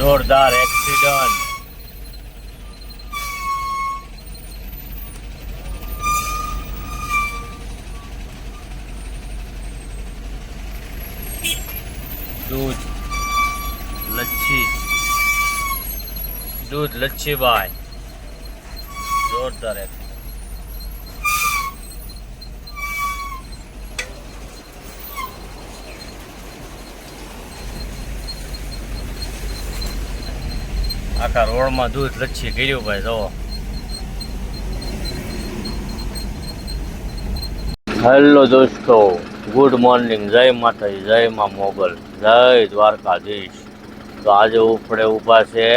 જોરદાર એક્સિડન્ટ. દૂધ લચ્છી ભાઈ, જોરદાર એક્સિડન્ટ. આખા રોડમાં દૂધ લચ્છી કર્યું ભાઈ. જો હેલો દોસ્તો, ગુડ મોર્નિંગ. જય માતાજી, જય માં મોગલ, જય દ્વારકાધીશ. તો આજે આપણે ઊભા છે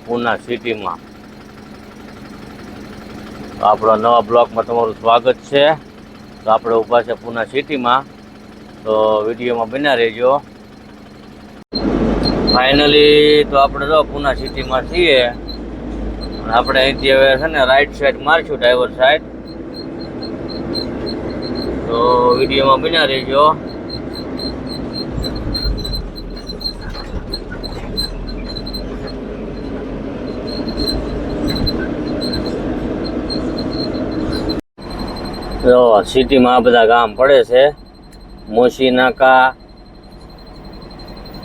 પૂના સિટીમાં. તો આપણા નવા બ્લોગમાં તમારું સ્વાગત છે. તો આપણે ઊભા છે પૂના સિટીમાં, તો વિડીયોમાં બન્યા રહેજો. ફાઇનલી તો આપણે જો પૂના સિટીમાં છીએ. આપણે અહીંથી હવે છે ને રાઈટ સાઈડ મારશું, ડ્રાઈવર સાઈડ. તો વિડીયોમાં બન્યા રહેજો. જો સિટીમાં આ બધા ગામ પડે છે: મોસી નાકા,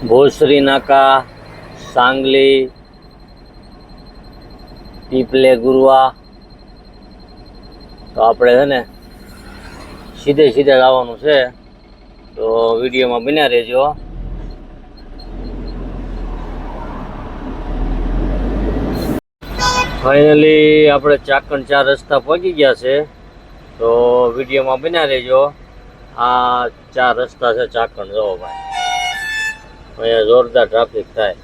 ભોસરી નાકા, સાંગલી, પીપલે ગુરવા. તો આપણે છે ને સીધે જવાનું છે. તો વિડીયોમાં બન્યા રહેજો. ફાઇનલી આપણે ચાકણ 4 રસ્તા પહોંચી ગયા છે. તો વિડીયોમાં બન્યા રહેજો. આ 4 રસ્તા છે ચાકણ. જો ભાઈ, અહીંયા જોરદાર ટ્રાફિક થાય.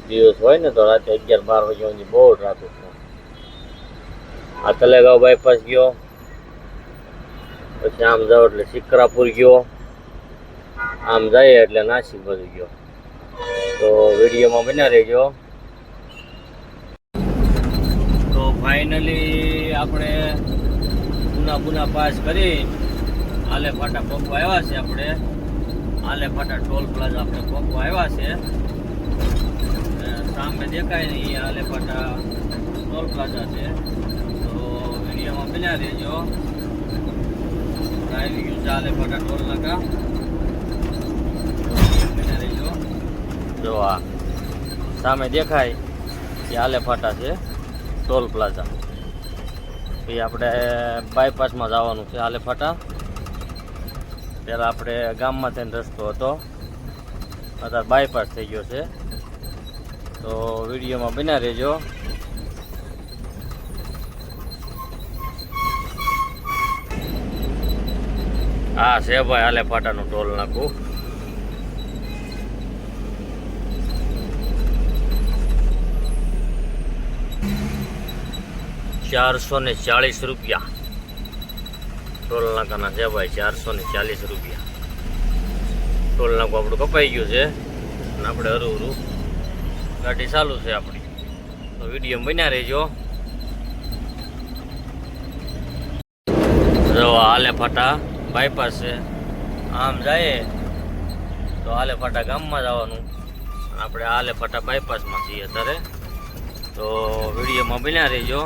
દિવસ હોય ને તો રાતે 11-12 વાગ્યા સુધી બહુ ટ્રાફિક થાય. આ તલેગાંવ બાયપાસ ગયો, પછી આમ જાઓ એટલે સિકરાપુર ગયો, આમ જાય એટલે નાસિક બાજુ ગયો. તો વિડીયોમાં બન્યા રહેજો. તો ફાઇનલી આપણે પૂના પાસ કરી આલે ફાટા પહોંચવા આવ્યા છે. આપણે આલે ફાટા ટોલ પ્લાઝા આપણે પહોંચવા આવ્યા છે. સામે દેખાય નહીં આલે ફાટા ટોલ પ્લાઝા છે. તો વિડીયોમાં બન્યા રહેજો. આવી ગયું છે આલે ફાટા ટોલ નાકા. બન્યા રહેજો. જો આ સામે દેખાય એ આલે ફાટા છે ટોલ પ્લાઝા. એ આપણે બાયપાસમાં જવાનું છે આલે ફાટા. પહેલાં આપણે ગામમાં થઈને રસ્તો હતો, અત્યારે બાયપાસ થઈ ગયો છે. તો વિડીયોમાં બન્યા રહેજો. હા છે ભાઈ આલે ફાટાનું ટોલ નાખું. ₹440 ટોલ નાકાના છે ભાઈ. 440 રૂપિયા ટોલ નાકું આપણું કપાઈ ગયું છે. અને આપણે હરું ગાડી ચાલુ છે આપણી. તો વિડીયો બન્યા રહેજો. જો આલે ફાટા બાયપાસ છે, આમ જાય તો આલે ફાટા ગામમાં જવાનું. આપણે આલે ફાટા બાયપાસમાં છીએ અત્યારે. તો વિડીયોમાં બન્યા રહેજો.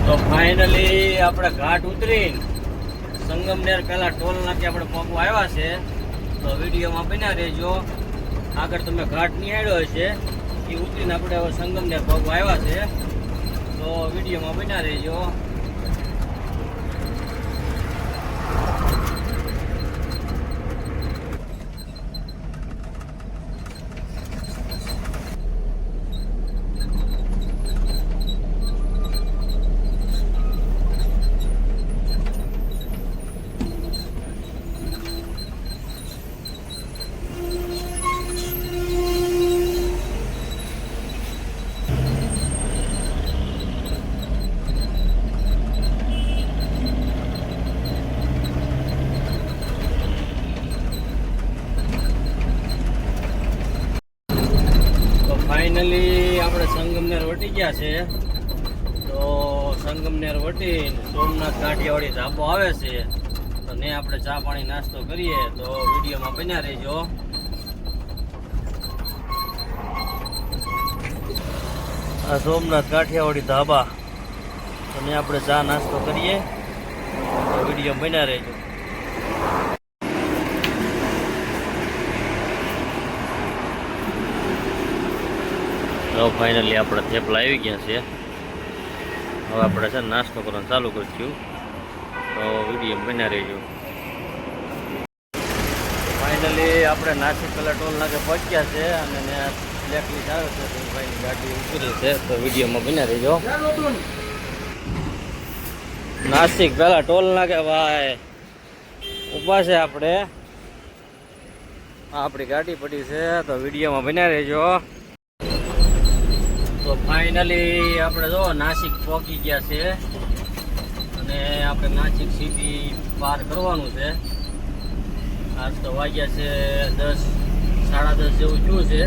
તો ફાઇનલી આપણે ઘાટ ઉતરી સંગમનેર પહેલા ટોલ નાકે આપણે પહોંચવા આવ્યા છે, તો વિડીયોમાં બન્યા રહેજો. આગળ તમે ઘાટ નિહાળ્યો હશે, એ ઉતરીને આપણે હવે સંગમનેર પહોંચવા આવ્યા છે, તો વિડીયોમાં બન્યા રહેજો. ફાઇનલી આપણે સંગમનેર વટી ગયા છે. તો સંગમનેર વટી સોમનાથ કાઠિયાવાડી ધાબો આવે છે, તો ને આપણે ચા પાણી નાસ્તો કરીએ, તો વિડીયોમાં બન્યા રહેજો. આ સોમનાથ કાઠિયાવાડી ધાબા, તો ને આપણે ચા નાસ્તો કરીએ, તો વિડીયોમાં બન્યા રહેજો. તો ફાઇનલી આપણે થેપલા આવી ગયા છે. હવે આપણે છે ને નાસ્તો કરવાનું ચાલુ કરીશું, તો વિડીયો બન્યા રહેજો. ફાઇનલી આપણે નાસિક પેલા ટોલ નાકે પહોંચ્યા છે, અને ત્યાં બ્લેકલિસ્ટ આવે છે, તો ભાઈની ગાડી ઉતરી છે, તો વિડીયોમાં બન્યા રહેજો. નાસિક પેલા ટોલ નાકે ભાઈ ઊભા છે આપણે, આપણી ગાડી પડી છે, તો વિડીયોમાં બન્યા રહેજો. તો ફાઇનલી આપણે જો નાસિક પહોંચી ગયા છે, અને આપણે નાસિક સિટી પાર કરવાનું છે. આજ તો વાગ્યા છે 10, 10:30 જેવું થયું છે,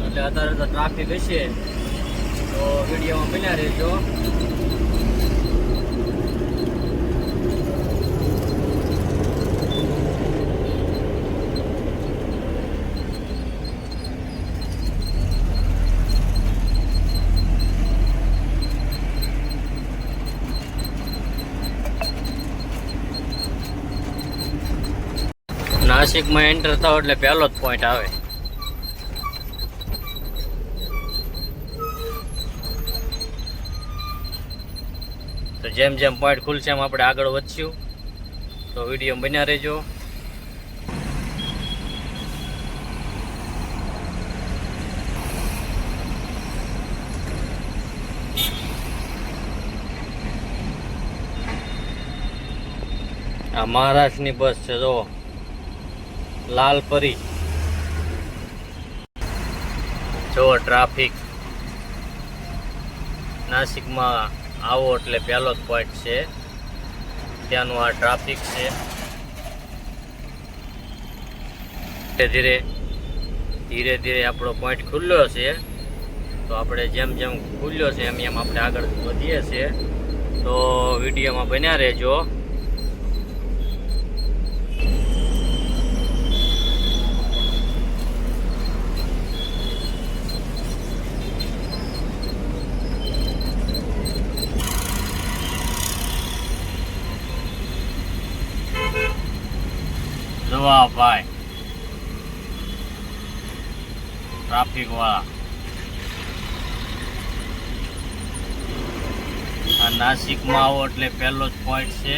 એટલે અત્યારે તો ટ્રાફિક હશે, તો વિડીયોમાં બન્યા રહેજો. નાસિકમાં એન્ટર થાવ એટલે પહેલો જ પોઈન્ટ આવે. તો જેમ જેમ પોઈન્ટ ખુલશે એમ આપણે આગળ વધશું, તો વિડીયો બન્યા રહેજો. આ મહારાષ્ટ્રની બસ છે, જો લાલપરી. જો ટ્રાફિક નાસિકમાં આવો એટલે પહેલો જ પોઈન્ટ છે, ત્યાંનું આ ટ્રાફિક છે. ધીરે ધીરે આપણો પોઈન્ટ ખુલ્યો છે, તો આપણે જેમ જેમ ખુલ્યો છે એમ એમ આપણે આગળ વધીએ છીએ, તો વિડીયોમાં બન્યા રહેજો. જવા ભાઈ ટ્રાફિક વાળા, આ નાસિકમાં આવો એટલે પહેલો જ પોઈન્ટ છે,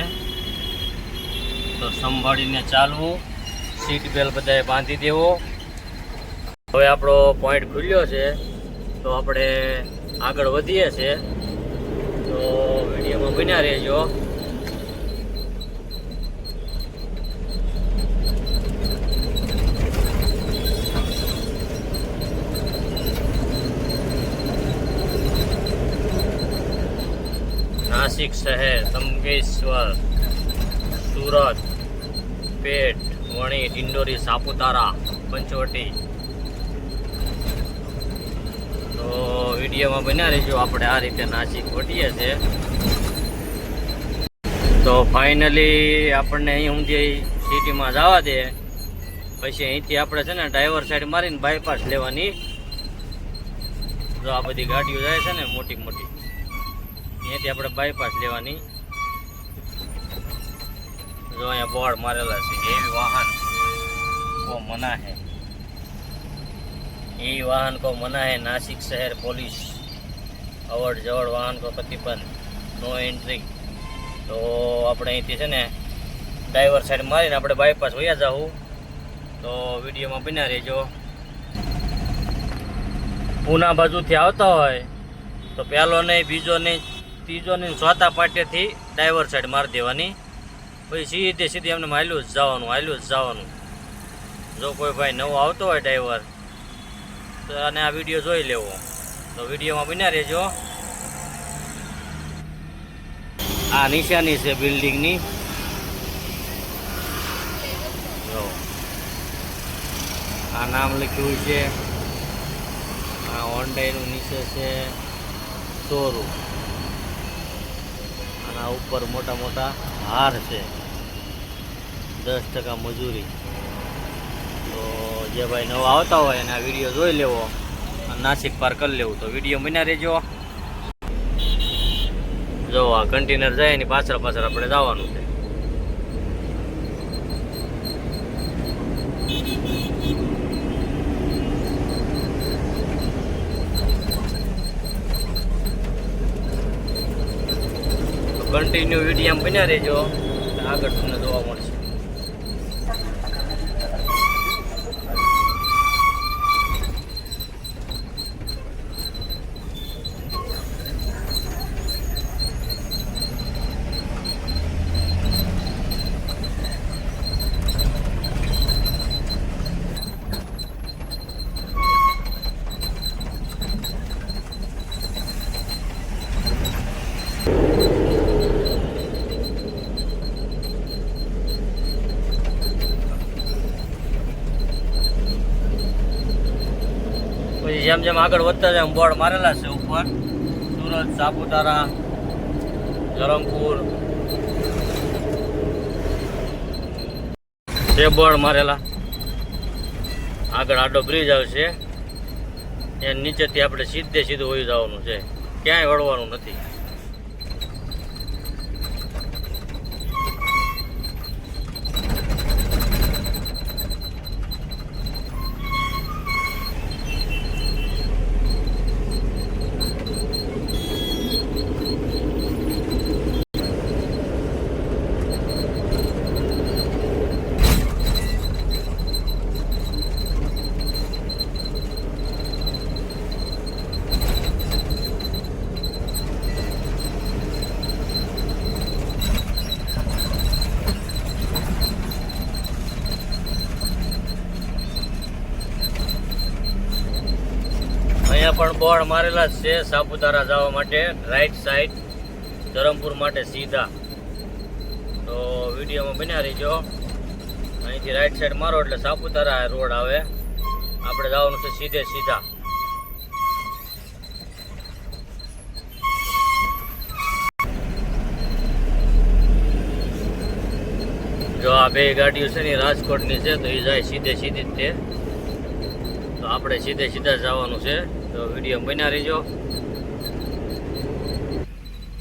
તો સંભાળીને ચાલવું, સીટ બેલ્ટ બધાએ બાંધી દેવો. હવે આપણો પોઈન્ટ ખુલ્યો છે, તો આપણે આગળ વધીએ છીએ, તો વિડીયોમાં બન્યા રહેજો. નાસિક શહેર, ત્રંબકેશ્વર, સુરત, પેટ, વણી, ડિંડોરી, સાપુતારા, પંચવટી. તો વિડીયોમાં બન્યા રહેજો. આપણે આ રીતે નાસિક વટીએ છીએ. તો ફાઇનલી આપણને અહીં સુધી સિટીમાં જવા દે, પછી અહીંથી આપણે છે ને ડ્રાઈવર સાઈડ મારીને બાયપાસ લેવાની. જો આ બધી ગાડીઓ જાય છે ને મોટી મોટી, અહીંયાથી આપણે બાયપાસ લેવાની. જો અહીંયા બોર્ડ મારેલા છે, એવી વાહન કો મના હે, એ વાહન કો મના હે, નાસિક શહેર પોલીસ અવડ જવડ વાહન કો પ્રતિબંધ, નો એન્ટ્રી. તો આપણે અહીંથી છે ને ડ્રાઈવર સાઈડ મારીને આપણે બાયપાસ વયા જાઉં. તો વિડીયોમાં બન્યા રહેજો. પૂના બાજુથી આવતા હોય તો પહેલો નહીં, બીજો નહીં, ત્રીજો નહીં, ચોથા પાટેથી ડ્રાઈવર સાઈડ મારી દેવાની. પછી સીધી એમને હાલ્યું જ જવાનું. જો કોઈ ભાઈ નવો આવતો હોય ડ્રાઈવર તો અને આ વિડીયો જોઈ લેવો. તો વિડીયોમાં બન્યા રહેજો. આ નિશાની છે બિલ્ડિંગની. જો આ નામ લખ્યું છે. આ હોન્ડાઈનું નીચે છે શોરૂમ. અને આ ઉપર મોટા મોટા હાર છે, 10% મજૂરી. તો જે ભાઈ નવા આવતા હોય એને આ વિડીયો જોઈ લેવો અને નાસિક પાર કરી લેવું. તો વિડીયો બન્યા રહેજો. જો આ કન્ટેનર જાય એની પાછળ આપણે જવાનું છે. કન્ટિન્યુ વિડીયો બન્યા રહેજો, આગળ તમને જોવા મળશે. પછી જેમ આગળ વધતા જાય બોર્ડ મારેલા છે ઉપર, સુરત, સાપુતારા, ધરમપુર છે બોર્ડ મારેલા. આગળ આડો બ્રિજ આવશે, એ નીચેથી આપણે સીધું હોઈ જવાનું છે, ક્યાંય વળવાનું નથી. અહીંયા પણ બોર્ડ મારેલા જ છે સાપુતારા જવા માટે રાઈટ સાઈડ, ધરમપુર માટે સીધા. તો વિડીયોમાં બન્યા રહીજો. અહીંથી રાઈટ સાઈડ મારો એટલે સાપુતારા રોડ આવે, આપણે જવાનું છે સીધા. જો આ બે ગાડીઓ છે ને રાજકોટની છે, તો એ જાય સીધી જ તે. તો આપણે સીધા જવાનું છે. તો વિડીયો બન્યા રહીજો.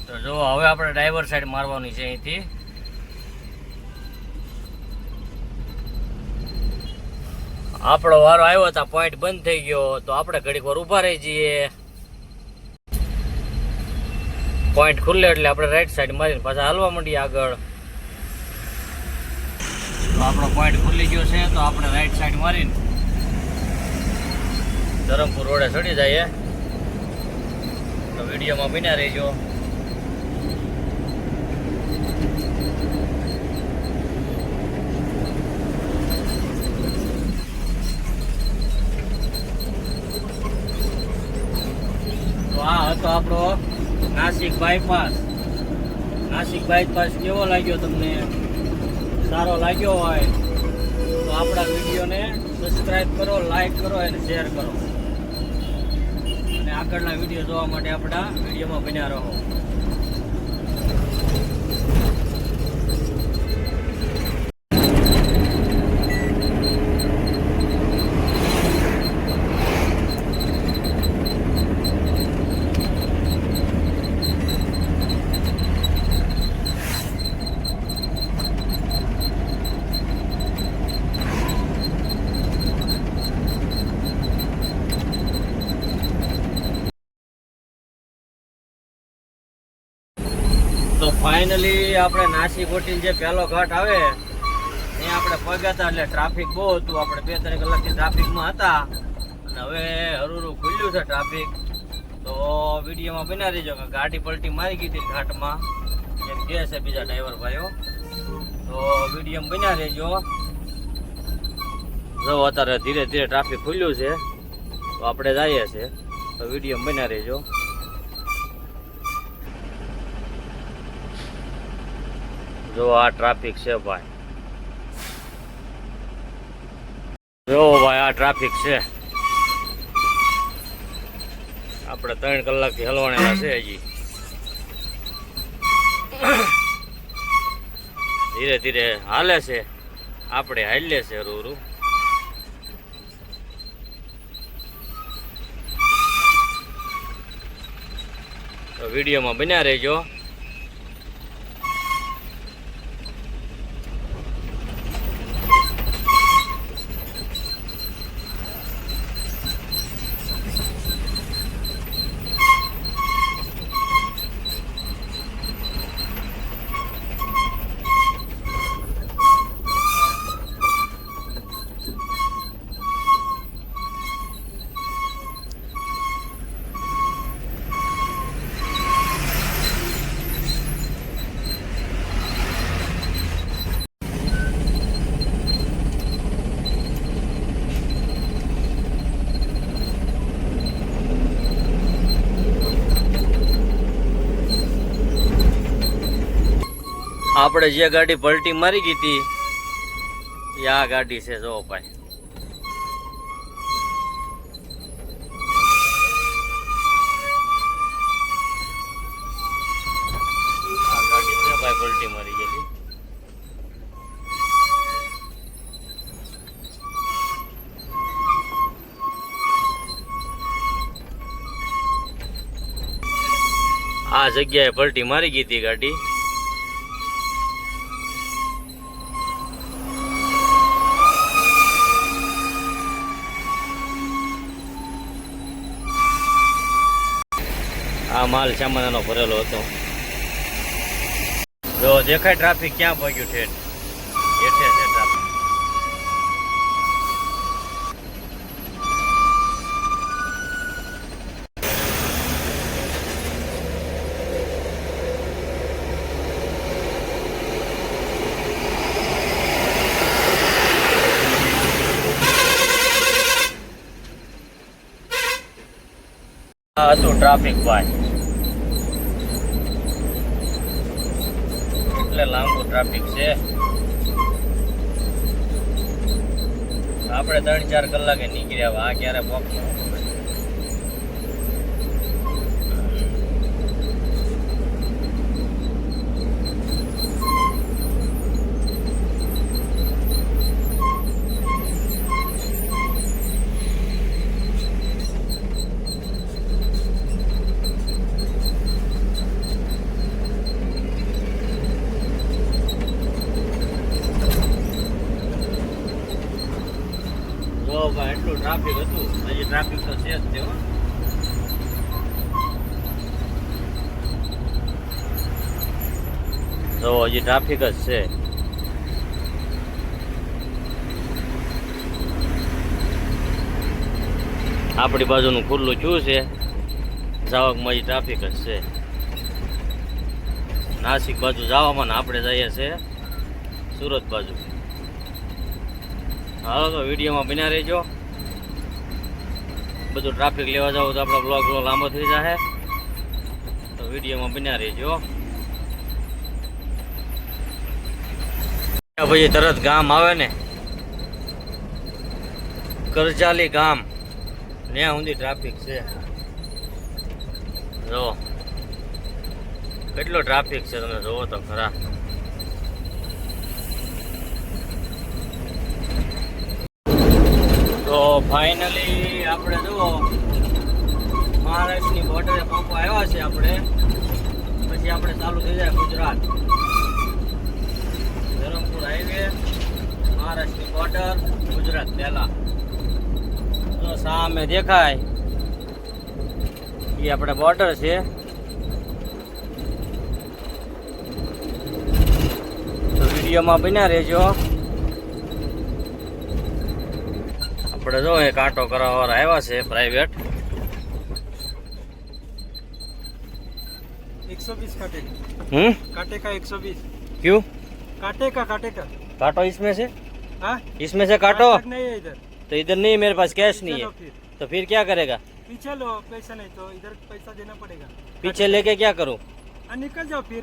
તો જો હવે આપણે ડ્રાઈવર સાઈડ મારવાની છે. અહીંથી આપણો વારો આવ્યો હતો, પોઈન્ટ બંધ થઈ ગયો, તો આપણે ઘડીક વાર ઊભા રહી જઈએ. પોઈન્ટ ખુલ્લે એટલે આપણે રાઈટ સાઈડ મારીને પાછા હાલવા માંડીએ આગળ. તો આપણો પોઈન્ટ ખુલી ગયો છે, તો આપણે રાઈટ સાઈડ મારીને ધરમપુર રોડે ચડી જઈએ. તો વિડીયોમાં બન્યા રહેજો. તો આ હતો આપણો નાસિક બાયપાસ. કેવો લાગ્યો તમને? સારો લાગ્યો હોય તો આપણા વિડીયોને સબસ્ક્રાઈબ કરો, લાઈક કરો અને શેર કરો. અને આગળના વિડીયો જોવા માટે આપણા વિડીયોમાં બન્યા રહો. ફાઇનલી આપણે નાસી કોટી જે પહેલો ઘાટ આવે ત્યાં આપણે પગ્યા હતા, એટલે ટ્રાફિક બહુ હતું. આપણે 2-3 કલાકથી ટ્રાફિકમાં હતા અને હવે હરુરું ખુલ્યું છે ટ્રાફિક. તો વિડીયોમાં બના રહીજો કે ગાડી પલટી મારી ગઈ હતી ઘાટમાં, એમ કહે છે બીજા ડ્રાઈવર ભાઈઓ. તો વિડીયોમાં બના રહેજો. જો અત્યારે ધીરે ધીરે ટ્રાફિક ખુલ્યું છે તો આપણે જઈએ છીએ, તો વિડીયોમાં બના રહેજો. જો આ ટ્રાફિક છે ભાઈ, જો ભાઈ આ ટ્રાફિક છે. આપણે 3 કલાકથી હલવાણેલા છે હજી. ધીરે ધીરે હાલે છે, આપણે હાલે છે રૂરું. તો વિડીયોમાં બન્યા રહેજો. આપણે જે ગાડી પલટી મારી ગઈ હતી એ આ ગાડી છે. જો ભાઈ આ ગાડી છે ભાઈ પલટી મારી ગયેલી. આ જગ્યાએ પલટી મારી ગઈ હતી ગાડી. આ માલ સામાનનો ભરેલો હતો. જો દેખાય ટ્રાફિક ક્યાં પહોંચ્યું છે, હેઠે છે ટ્રાફિક. આ હતું ટ્રાફિક ભાઈ, એટલે લાંબુ ટ્રાફિક છે. આપણે 3-4 કલાકે નીકળ્યા, આ ક્યારે પહોંચવું. એટલું ટ્રાફિક હતું, હજી ટ્રાફિક તો છે જ તે. જો હજી ટ્રાફિક જ છે. આપણી બાજુનું ખુલ્લું થયું છે, જાવકમાં હજી ટ્રાફિક જ છે. નાસિક બાજુ જવામાં ને આપણે જઈએ છીએ સુરત બાજુ. હાલો તો વિડીયોમાં બન્યા રહેજો. બધું ટ્રાફિક લેવા જાવ તો આપણો બ્લોગ લાંબો થઈ જશે, તો વિડીયોમાં બન્યા રહેજો. પછી તરત ગામ આવે ને, કરજાલી ગામ, ત્યાં સુધી ટ્રાફિક છે. જો કેટલો ટ્રાફિક છે, તમે જોવો તો ખરા. તો ફાઇનલી આપણે જુઓ મહારાષ્ટ્રની બોર્ડરે પહોંચવા આવ્યા છે આપણે. પછી આપણે ચાલુ થઈ જાય ગુજરાત, ધરમપુર હાઈવે, મહારાષ્ટ્રની બોર્ડર, ગુજરાત પહેલા. તો સામે દેખાય એ આપણે બોર્ડર છે. વિડીયોમાં બન્યા રહેજો. આપણે જો એક આટો કરાવવાળા આવ્યા છે પ્રાઇવેટ. 120 काटे काटे का 120 क्यों? काटे का काटो इसमें से, हाँ इसमें से काटो. नहीं है इधर तो इधर नहीं, मेरे पास कैश नहीं चलो है. फिर तो फिर क्या करेगा? पीछे लो, पैसा नहीं तो इधर पैसा देना पड़ेगा. पीछे लेके क्या करूं? निकल जाओ फिर,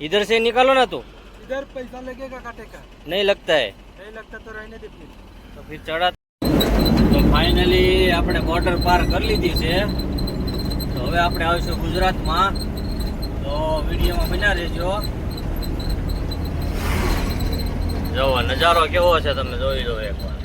इधर से निकालो ना. तू इधर पैसा लगेगा काटे का. नहीं लगता है नहीं लगता तो रहने दे फिर. તો ફિર ચડા. તો ફાઇનલી આપણે બોર્ડર પાર કરી લીધી છે. તો હવે આપણે આવીશું ગુજરાતમાં. તો વિડીયોમાં બન્યા રહેજો. જો નજારો કેવો છે તમે જોઈ લો એકવાર.